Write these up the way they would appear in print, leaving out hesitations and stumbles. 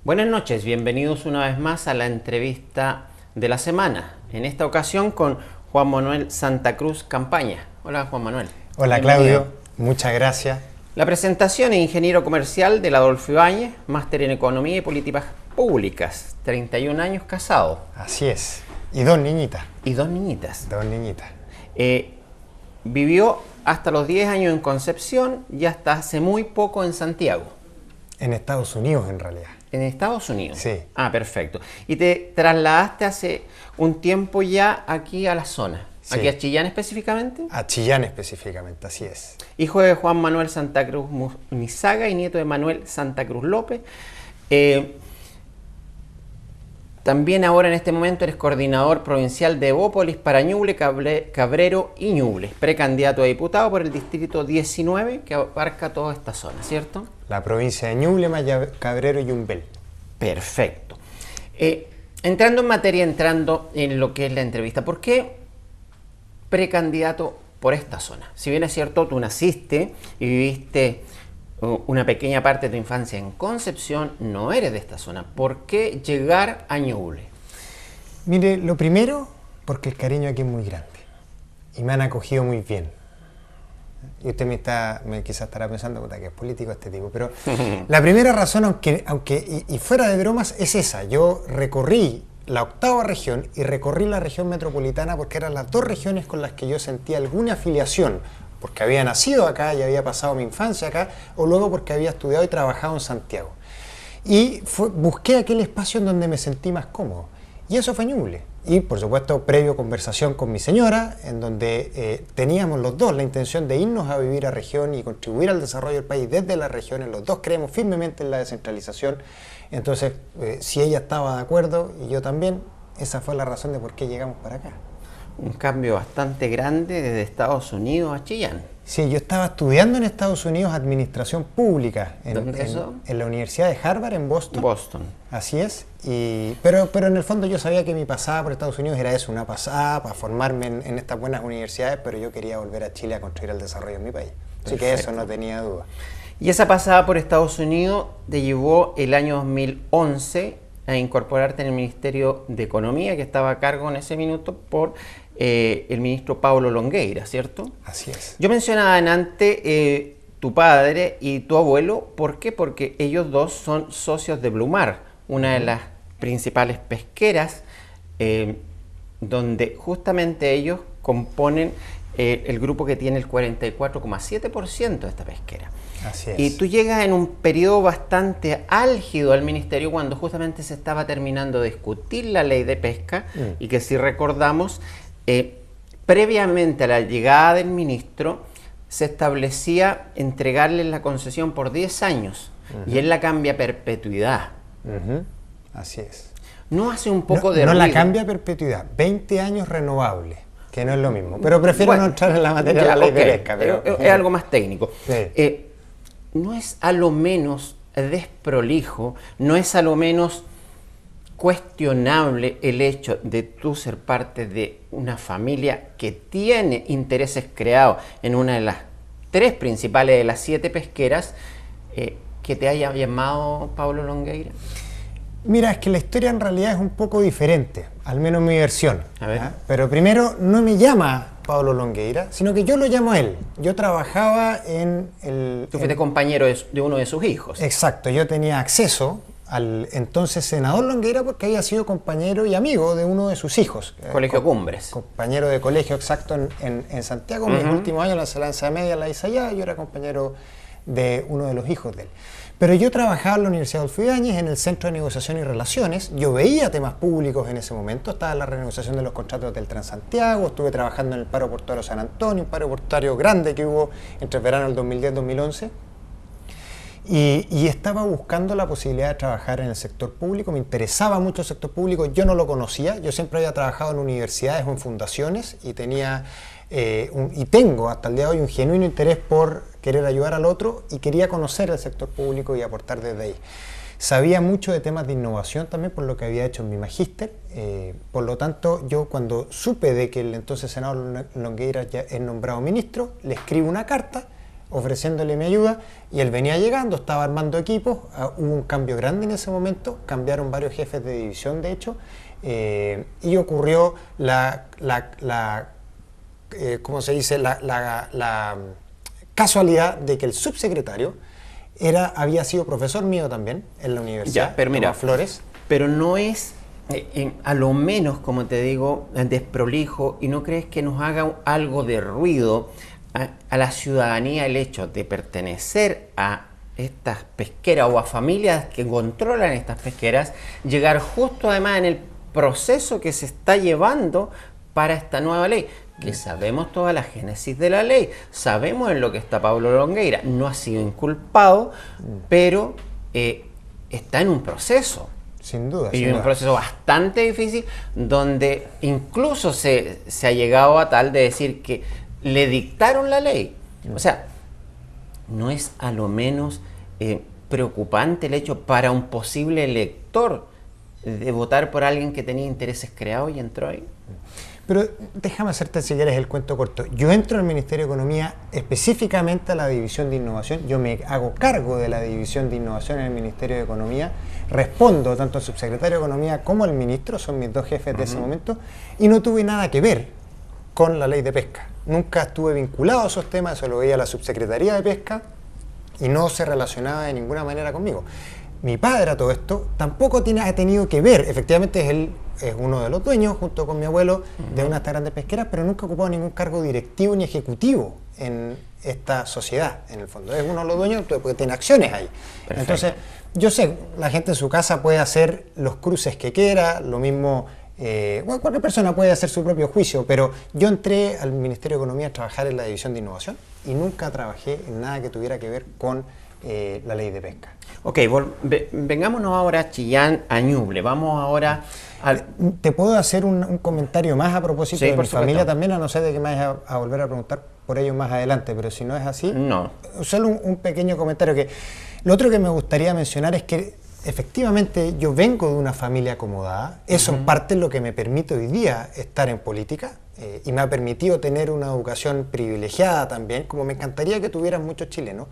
Buenas noches, bienvenidos una vez más a la entrevista de la semana. En esta ocasión con Juan Manuel Santa Cruz Campaña. Hola Juan Manuel. Hola Claudio, muchas gracias. La presentación es ingeniero comercial del Adolfo Ibáñez, máster en Economía y Políticas Públicas, 31 años casado. Así es, y dos niñitas. Y dos niñitas. Dos niñitas. Vivió hasta los 10 años en Concepción y hasta hace muy poco en Santiago. En Estados Unidos en realidad. ¿En Estados Unidos? Sí. Ah, perfecto. Y te trasladaste hace un tiempo ya aquí a la zona. Sí. ¿Aquí a Chillán específicamente? A Chillán específicamente, así es. Hijo de Juan Manuel Santa Cruz Munizaga y nieto de Manuel Santa Cruz López. También ahora en este momento eres coordinador provincial de Evópolis para Ñuble, Cabrero y Ñuble, precandidato a diputado por el distrito 19 que abarca toda esta zona, ¿cierto? La provincia de Ñuble, Cabrero y Yumbel. Perfecto. Entrando en materia, entrando en lo que es la entrevista, ¿por qué precandidato por esta zona? Si bien es cierto, tú naciste y viviste una pequeña parte de tu infancia en Concepción, no eres de esta zona. ¿Por qué llegar a Ñuble? Mire, lo primero, porque el cariño aquí es muy grande y me han acogido muy bien. Y usted quizás estará pensando que es político este tipo, pero la primera razón, aunque fuera de bromas, es esa. Yo recorrí la octava región y recorrí la región metropolitana porque eran las dos regiones con las que yo sentía alguna afiliación, porque había nacido acá y había pasado mi infancia acá, o luego porque había estudiado y trabajado en Santiago. Y busqué aquel espacio en donde me sentí más cómodo, y eso fue Ñuble. Y por supuesto, previo conversación con mi señora, en donde teníamos los dos la intención de irnos a vivir a región y contribuir al desarrollo del país desde las regiones. Los dos creemos firmemente en la descentralización. Entonces, si ella estaba de acuerdo y yo también, esa fue la razón de por qué llegamos para acá. Un cambio bastante grande desde Estados Unidos a Chillán. Sí, yo estaba estudiando en Estados Unidos Administración Pública. ¿Dónde eso? En la Universidad de Harvard, en Boston. Boston. Así es. Pero en el fondo yo sabía que mi pasada por Estados Unidos era eso, una pasada para formarme en estas buenas universidades, pero yo quería volver a Chile a construir el desarrollo en mi país. Así que eso no tenía duda. Y esa pasada por Estados Unidos te llevó el año 2011 a incorporarte en el Ministerio de Economía, que estaba a cargo en ese minuto por el ministro Paulo Longueira, ¿cierto? Así es. Yo mencionaba antes tu padre y tu abuelo. ¿Por qué? Porque ellos dos son socios de Blumar, una de las principales pesqueras, donde justamente ellos componen el grupo que tiene el 44,7% de esta pesquera. Así es. Y tú llegas en un periodo bastante álgido al ministerio cuando justamente se estaba terminando de discutir la ley de pesca y que si recordamos, previamente a la llegada del ministro se establecía entregarle la concesión por 10 años y él la cambia a perpetuidad. Así es. ¿No hace un poco de ruido? No la cambia a perpetuidad, 20 años renovable, que no es lo mismo. Pero prefiero no entrar en la materia de la ley de pesca. Pero es algo más técnico. Sí. ¿No es a lo menos desprolijo, no es a lo menos cuestionable el hecho de tú ser parte de una familia que tiene intereses creados en una de las 3 principales de las 7 pesqueras, que te haya llamado Paulo Longueira? Mira, es que la historia en realidad es un poco diferente, al menos mi versión. A ver. Pero primero, no me llama Paulo Longueira, sino que yo lo llamo a él. Yo trabajaba en el... Tú fuiste compañero de uno de sus hijos. Exacto, yo tenía acceso al entonces senador Longueira porque había sido compañero y amigo de uno de sus hijos. Colegio Cumbres. Compañero de colegio, exacto, en Santiago. Mis últimos años, la enseñanza media la hice allá, yo era compañero de uno de los hijos de él. Pero yo trabajaba en la Universidad Adolfo Ibáñez, en el Centro de Negociación y Relaciones. Yo veía temas públicos en ese momento. Estaba en la renegociación de los contratos del Transantiago. Estuve trabajando en el paro portuario San Antonio, un paro portuario grande que hubo entre el verano del 2010 y 2011. Y estaba buscando la posibilidad de trabajar en el sector público. Me interesaba mucho el sector público. Yo no lo conocía. Yo siempre había trabajado en universidades o en fundaciones y tengo hasta el día de hoy un genuino interés por querer ayudar al otro y quería conocer el sector público y aportar desde ahí. Sabía mucho de temas de innovación también por lo que había hecho en mi magíster. Por lo tanto, yo cuando supe de que el entonces senador Longueira ya es nombrado ministro, le escribo una carta ofreciéndole mi ayuda, y él venía llegando, estaba armando equipos, hubo un cambio grande en ese momento, cambiaron varios jefes de división de hecho, y ocurrió ¿cómo se dice? La casualidad de que el subsecretario había sido profesor mío también en la universidad, pero mira, Flores. Pero no es, a lo menos, como te digo, desprolijo, y no crees que nos haga algo de ruido a la ciudadanía el hecho de pertenecer a estas pesqueras o a familias que controlan estas pesqueras, llegar justo además en el proceso que se está llevando para esta nueva ley, que sabemos toda la génesis de la ley, sabemos en lo que está Pablo Longueira, no ha sido inculpado, pero está en un proceso. Sin duda. Y un proceso bastante difícil, donde incluso se ha llegado a tal de decir que le dictaron la ley. O sea, no es a lo menos preocupante el hecho para un posible elector de votar por alguien que tenía intereses creados y entró ahí. Pero déjame hacerte, si quieres, el cuento corto. Yo entro al Ministerio de Economía específicamente a la División de Innovación. Yo me hago cargo de la División de Innovación en el Ministerio de Economía. Respondo tanto al subsecretario de Economía como al ministro, son mis dos jefes de ese momento, y no tuve nada que ver con la ley de pesca. Nunca estuve vinculado a esos temas, eso lo veía la subsecretaría de Pesca y no se relacionaba de ninguna manera conmigo. Mi padre a todo esto tampoco ha tenido que ver, efectivamente él es uno de los dueños, junto con mi abuelo, de una de estas grandes pesqueras, pero nunca ha ocupado ningún cargo directivo ni ejecutivo en esta sociedad, en el fondo. Es uno de los dueños porque tiene acciones ahí. Perfecto. Entonces, yo sé, la gente en su casa puede hacer los cruces que quiera, lo mismo, bueno, cualquier persona puede hacer su propio juicio, pero yo entré al Ministerio de Economía a trabajar en la División de Innovación y nunca trabajé en nada que tuviera que ver con la ley de pesca. Ok, vengámonos ahora a Chillán, a Ñuble. Vamos ahora al... ¿Te puedo hacer un comentario más a propósito de mi familia también? A no ser de que me vayas a volver a preguntar por ellos más adelante, pero si no es así... No. Solo un pequeño comentario. Lo otro que me gustaría mencionar es que efectivamente yo vengo de una familia acomodada. Eso en parte es lo que me permite hoy día estar en política y me ha permitido tener una educación privilegiada también, como me encantaría que tuvieran muchos chilenos.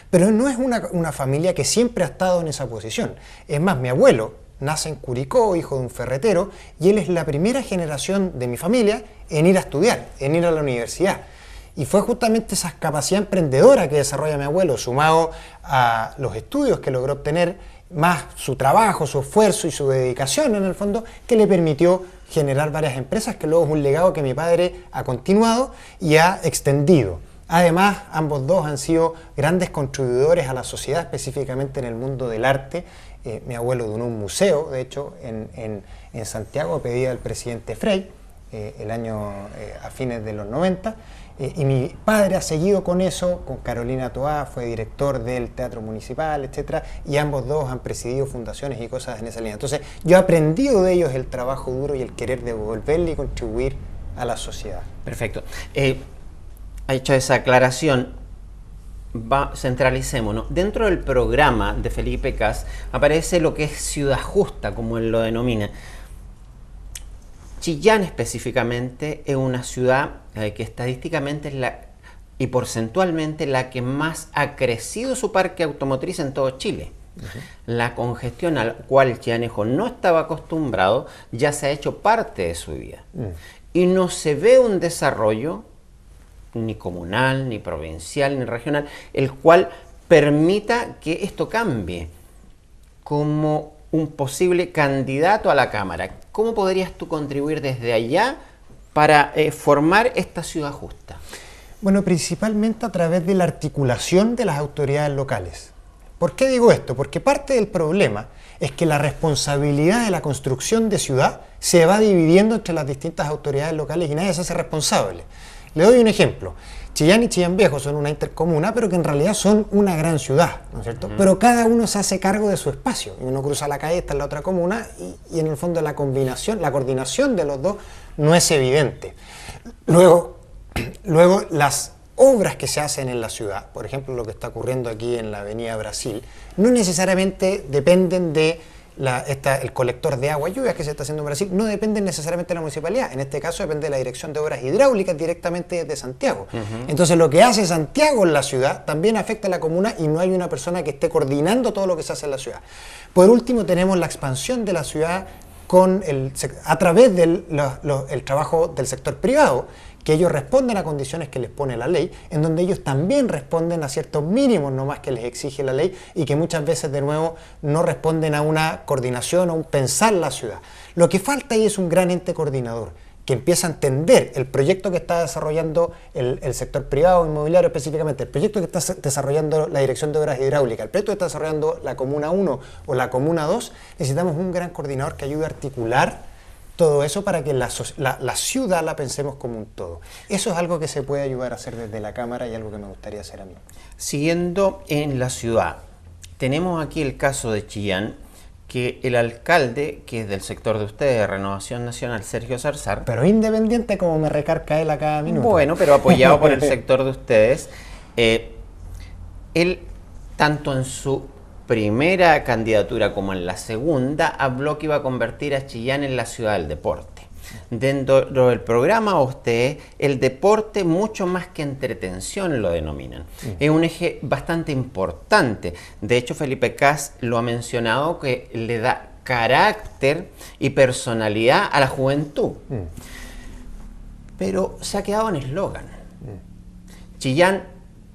Pero no es una familia que siempre ha estado en esa posición. Es más, mi abuelo nace en Curicó, hijo de un ferretero, y él es la primera generación de mi familia en ir a estudiar, en ir a la universidad. Y fue justamente esa capacidad emprendedora que desarrolla mi abuelo, sumado a los estudios que logró obtener, más su trabajo, su esfuerzo y su dedicación en el fondo, que le permitió generar varias empresas, que luego es un legado que mi padre ha continuado y ha extendido. Además, ambos dos han sido grandes contribuidores a la sociedad, específicamente en el mundo del arte. Mi abuelo donó un museo, de hecho, en Santiago, a pedido del presidente Frei, a fines de los 90. Y mi padre ha seguido con eso, con Carolina Toá, fue director del Teatro Municipal, etc. Y ambos dos han presidido fundaciones y cosas en esa línea. Entonces, yo he aprendido de ellos el trabajo duro y el querer devolverle y contribuir a la sociedad. Perfecto. Ha hecho esa aclaración, centralicémonos. Dentro del programa de Felipe Kast aparece lo que es Ciudad Justa, como él lo denomina. Chillán específicamente es una ciudad que estadísticamente es y porcentualmente la que más ha crecido su parque automotriz en todo Chile. La congestión a la cual Chillanejo no estaba acostumbrado ya se ha hecho parte de su vida. Y no se ve un desarrollo ni comunal, ni provincial, ni regional, el cual permita que esto cambie. Como un posible candidato a la Cámara, ¿cómo podrías tú contribuir desde allá para formar esta ciudad justa? Bueno, principalmente a través de la articulación de las autoridades locales. ¿Por qué digo esto? Porque parte del problema es que la responsabilidad de la construcción de ciudad se va dividiendo entre las distintas autoridades locales y nadie se hace responsable. Le doy un ejemplo. Chillán y Chillán Viejo son una intercomuna, pero que en realidad son una gran ciudad, ¿no es cierto? Pero cada uno se hace cargo de su espacio. Y uno cruza la calle, está en la otra comuna, y en el fondo la coordinación de los dos no es evidente. Luego las obras que se hacen en la ciudad, por ejemplo lo que está ocurriendo aquí en la Avenida Brasil, no necesariamente dependen de el colector de agua lluvias que se está haciendo en Brasil no dependen necesariamente de la municipalidad. En este caso depende de la Dirección de Obras Hidráulicas directamente desde Santiago. Entonces lo que hace Santiago en la ciudad también afecta a la comuna y no hay una persona que esté coordinando todo lo que se hace en la ciudad. Por último, tenemos la expansión de la ciudad a través del el trabajo del sector privado, que ellos responden a condiciones que les pone la ley, en donde ellos también responden a ciertos mínimos nomás que les exige la ley y que muchas veces de nuevo no responden a una coordinación o un pensar la ciudad. Lo que falta ahí es un gran ente coordinador que empieza a entender el proyecto que está desarrollando el sector privado inmobiliario específicamente, el proyecto que está desarrollando la Dirección de Obras Hidráulicas, el proyecto que está desarrollando la Comuna 1 o la Comuna 2, necesitamos un gran coordinador que ayude a articular todo eso para que la ciudad la pensemos como un todo. Eso es algo que se puede ayudar a hacer desde la Cámara y algo que me gustaría hacer a mí. Siguiendo en la ciudad, tenemos aquí el caso de Chillán, que el alcalde, que es del sector de ustedes, de Renovación Nacional, Sergio Zarzar... Pero independiente como me recarga él a cada minuto. Bueno, pero apoyado por el sector de ustedes, él, tanto en su primera candidatura como en la segunda, habló que iba a convertir a Chillán en la ciudad del deporte. Dentro del programa ustedes, el deporte mucho más que entretención lo denominan. Es un eje bastante importante. De hecho, Felipe Cas lo ha mencionado, que le da carácter y personalidad a la juventud. Pero se ha quedado en eslogan. Chillán,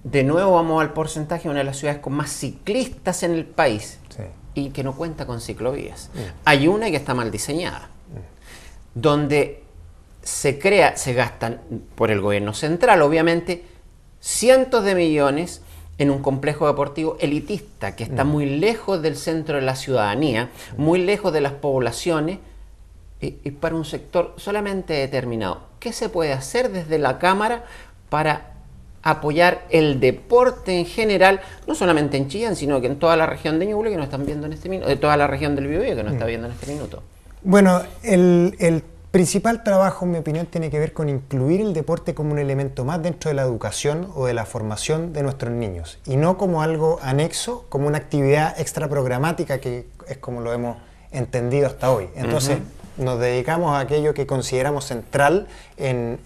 de nuevo vamos al porcentaje, una de las ciudades con más ciclistas en el país, sí, y que no cuenta con ciclovías. Hay una que está mal diseñada, donde se gastan por el gobierno central, obviamente, cientos de millones en un complejo deportivo elitista que está muy lejos del centro de la ciudadanía, muy lejos de las poblaciones, y para un sector solamente determinado. ¿Qué se puede hacer desde la Cámara para apoyar el deporte en general, no solamente en Chillán, sino que en toda la región de Ñuble que nos están viendo en este minuto, de toda la región del Biobío que nos está viendo en este minuto? Bueno, el principal trabajo, en mi opinión, tiene que ver con incluir el deporte como un elemento más dentro de la educación o de la formación de nuestros niños, y no como algo anexo, como una actividad extra programática, que es como lo hemos entendido hasta hoy. Entonces, nos dedicamos a aquello que consideramos central en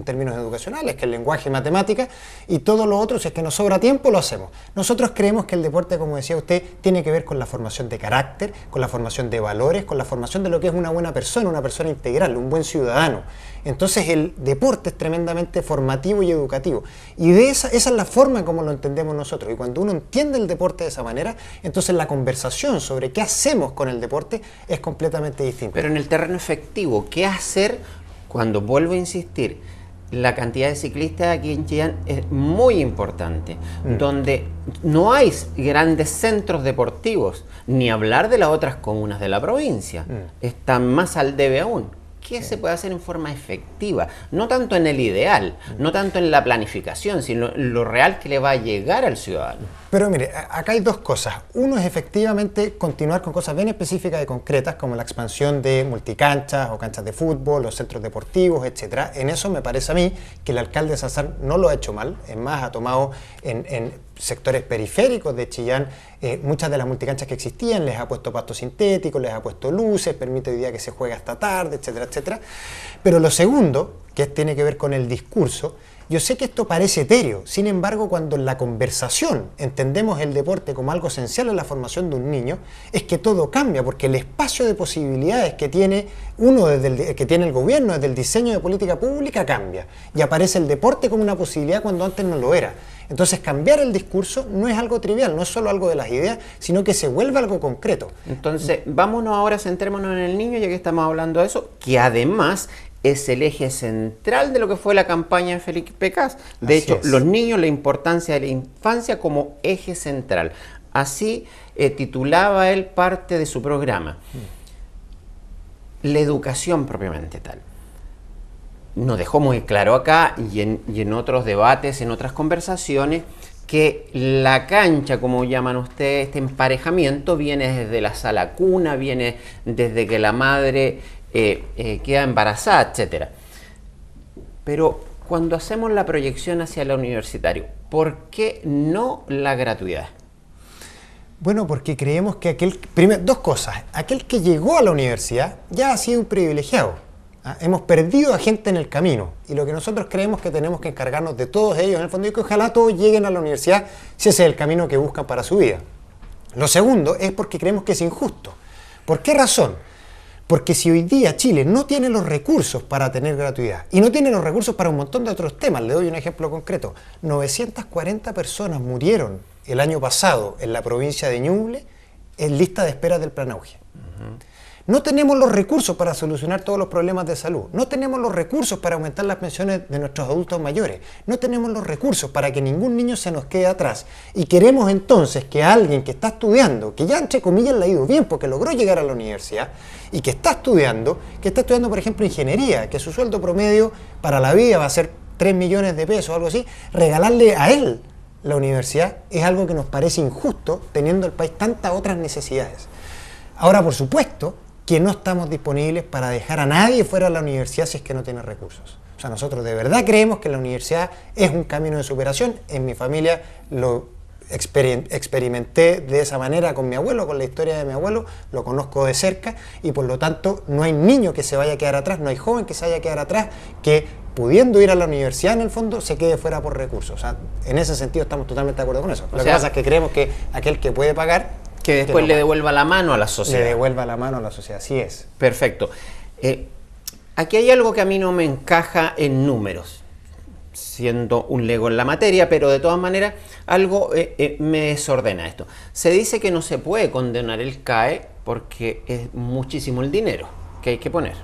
términos educacionales, que es el lenguaje y matemática, y todo lo otro, si es que nos sobra tiempo, lo hacemos. Nosotros creemos que el deporte, como decía usted, tiene que ver con la formación de carácter, con la formación de valores, con la formación de lo que es una buena persona, una persona integral, un buen ciudadano. Entonces el deporte es tremendamente formativo y educativo, y esa es la forma como lo entendemos nosotros, y cuando uno entiende el deporte de esa manera, entonces la conversación sobre qué hacemos con el deporte es completamente distinta. Pero en el terreno efectivo, ¿qué hacer cuando, vuelvo a insistir, la cantidad de ciclistas aquí en Chillán es muy importante, donde no hay grandes centros deportivos, ni hablar de las otras comunas de la provincia, están más al debe aún? ¿Qué se puede hacer en forma efectiva? No tanto en el ideal, no tanto en la planificación, sino en lo real que le va a llegar al ciudadano. Pero mire, acá hay dos cosas. Uno es efectivamente continuar con cosas bien específicas y concretas, como la expansión de multicanchas o canchas de fútbol, los centros deportivos, etc. En eso me parece a mí que el alcalde Zarzar no lo ha hecho mal. Es más, ha tomado en sectores periféricos de Chillán muchas de las multicanchas que existían, les ha puesto pasto sintético, les ha puesto luces, permite hoy día que se juegue hasta tarde, etcétera, etcétera. Pero lo segundo, que tiene que ver con el discurso, yo sé que esto parece etéreo, sin embargo, cuando en la conversación entendemos el deporte como algo esencial en la formación de un niño, es que todo cambia, porque el espacio de posibilidades que tiene que tiene el gobierno desde el diseño de política pública cambia, y aparece el deporte como una posibilidad cuando antes no lo era. Entonces, cambiar el discurso no es algo trivial, no es solo algo de las ideas, sino que se vuelve algo concreto. Entonces, vámonos ahora, centrémonos en el niño, ya que estamos hablando de eso, que además es el eje central de lo que fue la campaña de Felipe Cas. De hecho, los niños, la importancia de la infancia como eje central. Así titulaba él parte de su programa. La educación propiamente tal. Nos dejó muy claro acá y en otros debates, en otras conversaciones, que la cancha, como llaman ustedes, este emparejamiento, viene desde la sala cuna, viene desde que la madre queda embarazada, etc. Pero cuando hacemos la proyección hacia el universitario, ¿por qué no la gratuidad? Bueno, porque creemos que dos cosas. Aquel que llegó a la universidad ya ha sido un privilegiado. Hemos perdido a gente en el camino. Y lo que nosotros creemos que tenemos que encargarnos de todos ellos, en el fondo, es que ojalá todos lleguen a la universidad si ese es el camino que buscan para su vida. Lo segundo es porque creemos que es injusto. ¿Por qué razón? Porque si hoy día Chile no tiene los recursos para tener gratuidad y no tiene los recursos para un montón de otros temas, le doy un ejemplo concreto, 940 personas murieron el año pasado en la provincia de Ñuble en lista de espera del Plan Auge. No tenemos los recursos para solucionar todos los problemas de salud, no tenemos los recursos para aumentar las pensiones de nuestros adultos mayores, no tenemos los recursos para que ningún niño se nos quede atrás. Y queremos entonces que alguien que está estudiando, que ya entre comillas le ha ido bien porque logró llegar a la universidad, y que está estudiando por ejemplo ingeniería, que su sueldo promedio para la vida va a ser 3 millones de pesos o algo así, regalarle a él la universidad es algo que nos parece injusto teniendo el país tantas otras necesidades. Ahora, por supuesto, que no estamos disponibles para dejar a nadie fuera de la universidad si es que no tiene recursos. O sea, nosotros de verdad creemos que la universidad es un camino de superación. En mi familia lo experimenté de esa manera con mi abuelo, con la historia de mi abuelo, lo conozco de cerca y por lo tanto no hay niño que se vaya a quedar atrás, no hay joven que se vaya a quedar atrás, que pudiendo ir a la universidad en el fondo se quede fuera por recursos. O sea, en ese sentido estamos totalmente de acuerdo con eso. Lo que pasa es que creemos que aquel que puede pagar, que después le devuelva la mano a la sociedad. Le devuelva la mano a la sociedad, así es. Perfecto. Aquí hay algo que a mí no me encaja en números, siendo un lego en la materia, pero de todas maneras algo me desordena esto. Se dice que no se puede condenar el CAE porque es muchísimo el dinero que hay que poner.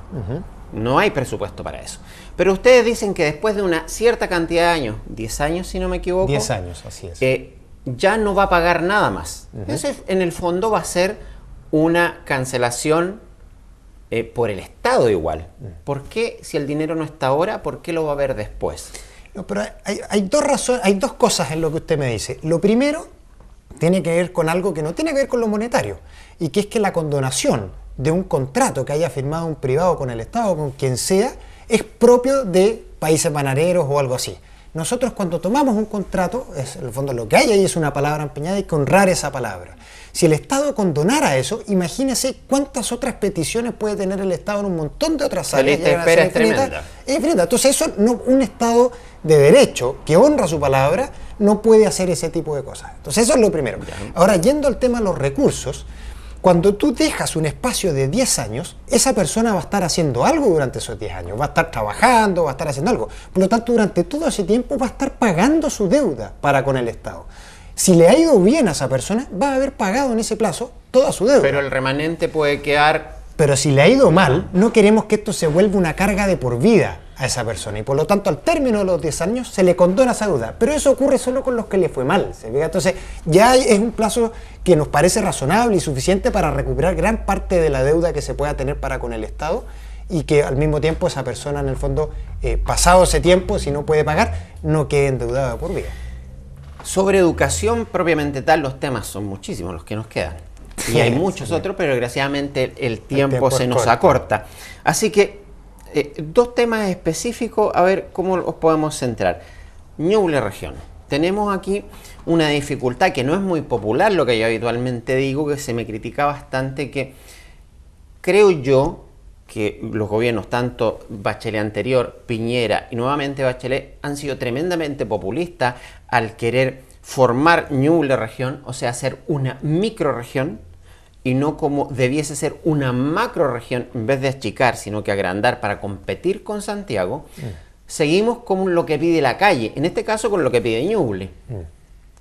No hay presupuesto para eso. Pero ustedes dicen que después de una cierta cantidad de años, 10 años si no me equivoco. 10 años, así es. Ya no va a pagar nada más. Eso en el fondo va a ser una cancelación por el Estado igual. ¿Por qué, si el dinero no está ahora, por qué lo va a ver después? No, pero hay dos razones, hay dos cosas en lo que usted me dice. Lo primero tiene que ver con algo que no tiene que ver con lo monetario, y que es que la condonación de un contrato que haya firmado un privado con el Estado o con quien sea, es propio de países bananeros o algo así. Nosotros cuando tomamos un contrato, en el fondo lo que hay ahí es una palabra empeñada y hay que honrar esa palabra. Si el Estado condonara eso, imagínese cuántas otras peticiones puede tener el Estado en un montón de otras áreas. La lista de espera es tremenda. Es infinita. Entonces eso, un Estado de derecho que honra su palabra no puede hacer ese tipo de cosas. Entonces eso es lo primero. Ahora, yendo al tema de los recursos, cuando tú dejas un espacio de 10 años, esa persona va a estar haciendo algo durante esos 10 años, va a estar trabajando, va a estar haciendo algo. Por lo tanto, durante todo ese tiempo va a estar pagando su deuda para con el Estado. Si le ha ido bien a esa persona, va a haber pagado en ese plazo toda su deuda. Pero el remanente puede quedar... Pero si le ha ido mal, no queremos que esto se vuelva una carga de por vida a esa persona. Y por lo tanto, al término de los 10 años, se le condona esa deuda. Pero eso ocurre solo con los que le fue mal. ¿Se fija? Entonces, ya es un plazo que nos parece razonable y suficiente para recuperar gran parte de la deuda que se pueda tener para con el Estado, y que al mismo tiempo esa persona, en el fondo, pasado ese tiempo, si no puede pagar, no quede endeudada por vida. Sobre educación propiamente tal, los temas son muchísimos los que nos quedan. Y hay muchos otros, pero desgraciadamente el tiempo se nos acorta. Así que, dos temas específicos, a ver cómo los podemos centrar. Ñuble región. Tenemos aquí una dificultad que no es muy popular, lo que yo habitualmente digo, que se me critica bastante, que creo yo que los gobiernos, tanto Bachelet anterior, Piñera y nuevamente Bachelet, han sido tremendamente populistas al querer formar Ñuble región, o sea, hacer una microrregión, y no como debiese ser una macrorregión, en vez de achicar, sino que agrandar para competir con Santiago. Seguimos con lo que pide la calle, en este caso con lo que pide Ñuble.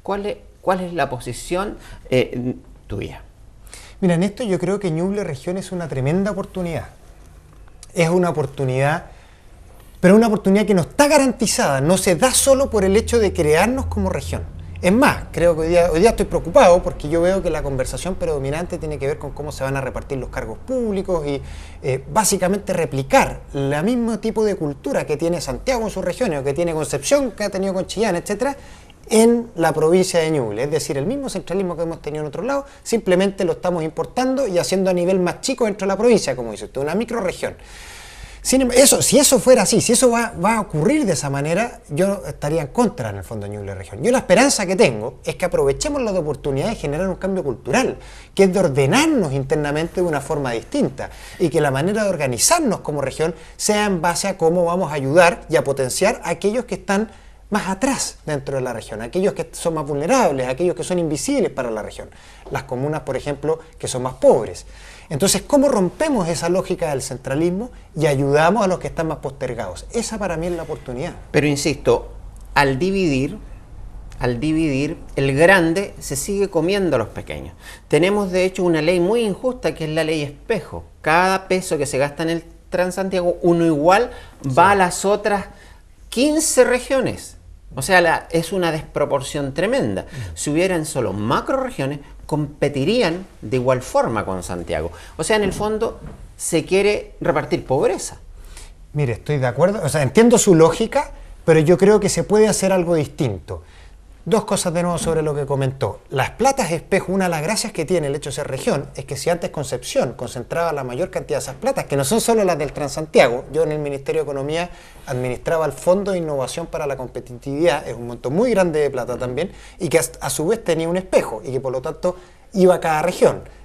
¿Cuál es la posición tuya? Mira, en esto yo creo que Ñuble región es una tremenda oportunidad. Es una oportunidad, pero una oportunidad que no está garantizada, no se da solo por el hecho de crearnos como región. Es más, creo que hoy día estoy preocupado porque yo veo que la conversación predominante tiene que ver con cómo se van a repartir los cargos públicos y básicamente replicar el mismo tipo de cultura que tiene Santiago en sus regiones, o que tiene Concepción, que ha tenido con Chillán, etcétera, en la provincia de Ñuble. Es decir, el mismo centralismo que hemos tenido en otros lados, simplemente lo estamos importando y haciendo a nivel más chico dentro de la provincia, como dice usted, una microrregión. Si eso fuera así, si eso va a ocurrir de esa manera, yo estaría en contra, en el fondo, de Ñuble Región. Yo la esperanza que tengo es que aprovechemos la oportunidad de generar un cambio cultural, que es de ordenarnos internamente de una forma distinta, y que la manera de organizarnos como región sea en base a cómo vamos a ayudar y a potenciar a aquellos que están más atrás dentro de la región, aquellos que son más vulnerables, aquellos que son invisibles para la región. Las comunas, por ejemplo, que son más pobres. Entonces, ¿cómo rompemos esa lógica del centralismo y ayudamos a los que están más postergados? Esa para mí es la oportunidad. Pero insisto, al dividir, el grande se sigue comiendo a los pequeños. Tenemos de hecho una ley muy injusta que es la ley espejo. Cada peso que se gasta en el Transantiago, uno igual va a las otras 15 regiones. O sea, es una desproporción tremenda. Si hubieran solo macroregiones, competirían de igual forma con Santiago. O sea, en el fondo se quiere repartir pobreza. Mire, estoy de acuerdo, o sea, entiendo su lógica, pero yo creo que se puede hacer algo distinto. Dos cosas de nuevo sobre lo que comentó. Las platas espejo, una de las gracias que tiene el hecho de ser región, es que si antes Concepción concentraba la mayor cantidad de esas platas, que no son solo las del Transantiago, yo en el Ministerio de Economía administraba el Fondo de Innovación para la Competitividad, es un monto muy grande de plata también, y que a su vez tenía un espejo, y que por lo tanto iba a cada región.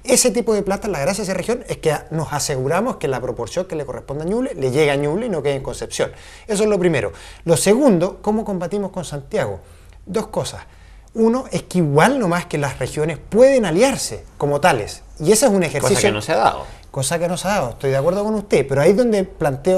Ese tipo de plata, la gracia de esa región es que nos aseguramos que la proporción que le corresponde a Ñuble le llegue a Ñuble y no quede en Concepción. Eso es lo primero. Lo segundo, ¿cómo combatimos con Santiago? Dos cosas. Uno es que igual nomás que las regiones pueden aliarse como tales. Y ese es un ejercicio... Cosa que no se ha dado. Cosa que no se ha dado, estoy de acuerdo con usted, pero ahí es donde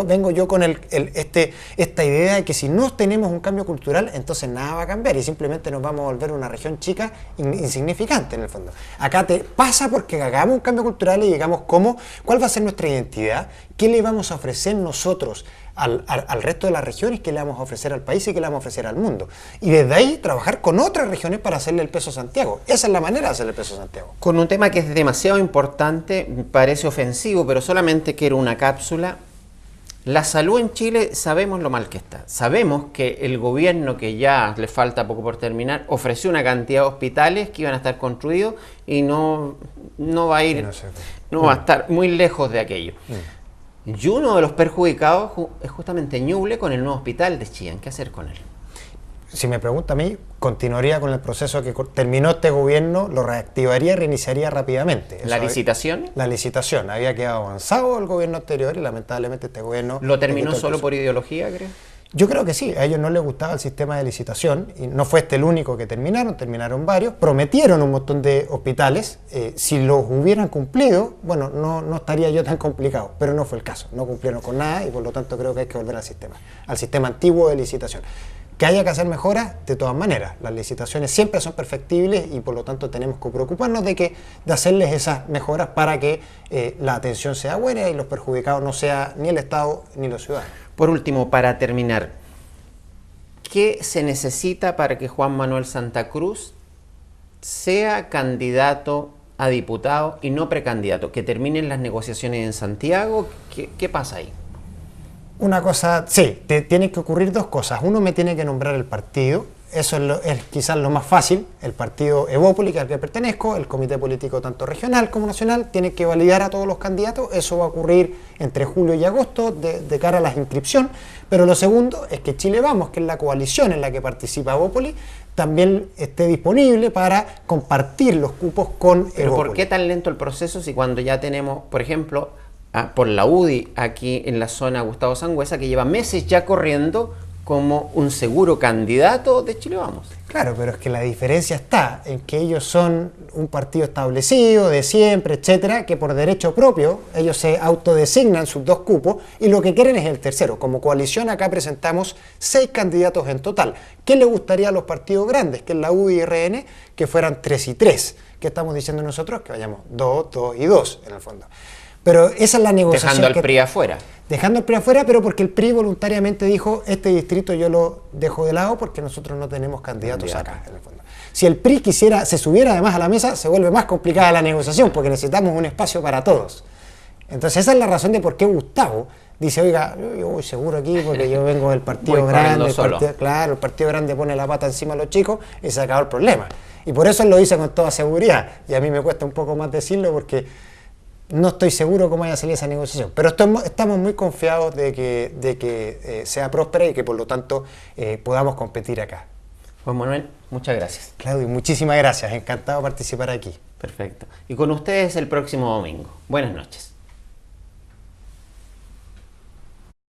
vengo yo con esta idea de que si no tenemos un cambio cultural, entonces nada va a cambiar y simplemente nos vamos a volver una región chica, insignificante en el fondo. Acá te pasa porque hagamos un cambio cultural y digamos cuál va a ser nuestra identidad, qué le vamos a ofrecer nosotros al resto de las regiones, qué le vamos a ofrecer al país y qué le vamos a ofrecer al mundo. Y desde ahí trabajar con otras regiones para hacerle el peso a Santiago. Esa es la manera de hacerle el peso a Santiago. Con un tema que es demasiado importante, parece ofensivo, pero solamente quiero una cápsula. La salud en Chile sabemos lo mal que está. Sabemos que el gobierno, que ya le falta poco por terminar, ofreció una cantidad de hospitales que iban a estar construidos y no va a estar muy lejos de aquello. Y uno de los perjudicados es justamente Ñuble con el nuevo hospital de Chillán. ¿Qué hacer con él? Si me pregunta a mí, continuaría con el proceso que terminó este gobierno, lo reactivaría y reiniciaría rápidamente. ¿La licitación? La licitación. Había quedado avanzado el gobierno anterior y lamentablemente este gobierno... ¿Lo terminó solo por ideología, creo? Yo creo que sí, a ellos no les gustaba el sistema de licitación y no fue este el único que terminaron varios, prometieron un montón de hospitales, si los hubieran cumplido, bueno, no estaría yo tan complicado, pero no fue el caso, no cumplieron con nada y por lo tanto creo que hay que volver al sistema antiguo de licitación. Que haya que hacer mejoras, de todas maneras, las licitaciones siempre son perfectibles y por lo tanto tenemos que preocuparnos de hacerles esas mejoras para que la atención sea buena y los perjudicados no sea ni el Estado ni los ciudadanos. Por último, para terminar, ¿qué se necesita para que Juan Manuel Santa Cruz sea candidato a diputado y no precandidato? ¿Que terminen las negociaciones en Santiago? ¿Qué pasa ahí? Una cosa, sí, tienen que ocurrir dos cosas. Uno, me tiene que nombrar el partido. Eso es quizás lo más fácil. El partido Evópolis, al que pertenezco, el comité político tanto regional como nacional, tiene que validar a todos los candidatos. Eso va a ocurrir entre julio y agosto de cara a la inscripción. Pero lo segundo es que Chile Vamos, que es la coalición en la que participa Evópolis, también esté disponible para compartir los cupos con Evópolis. ¿Pero por qué tan lento el proceso si cuando ya tenemos, por ejemplo, por la UDI aquí en la zona Gustavo Sangüesa, que lleva meses ya corriendo como un seguro candidato de Chile Vamos? Claro, pero es que la diferencia está en que ellos son un partido establecido, de siempre, etcétera, que por derecho propio ellos se autodesignan sus dos cupos y lo que quieren es el tercero. Como coalición acá presentamos 6 candidatos en total. ¿Qué le gustaría a los partidos grandes, que es la UDI y RN, que fueran 3 y 3? ¿Qué estamos diciendo nosotros? Que vayamos 2, 2 y 2 en el fondo. Pero esa es la negociación. Dejando al PRI afuera. Dejando al PRI afuera, pero porque el PRI voluntariamente dijo, este distrito yo lo dejo de lado porque nosotros no tenemos candidatos acá, en el fondo. Si el PRI se subiera además a la mesa, se vuelve más complicada la negociación porque necesitamos un espacio para todos. Entonces esa es la razón de por qué Gustavo dice, oiga, yo voy seguro aquí porque yo vengo del partido grande. Claro, el partido grande pone la pata encima a los chicos y se acabó el problema. Y por eso él lo dice con toda seguridad. Y a mí me cuesta un poco más decirlo porque no estoy seguro cómo vaya a salir esa negociación, pero estamos muy confiados de que sea próspera y que por lo tanto podamos competir acá. Juan Manuel, muchas gracias. Claudio, muchísimas gracias, encantado de participar aquí. Perfecto. Y con ustedes el próximo domingo. Buenas noches.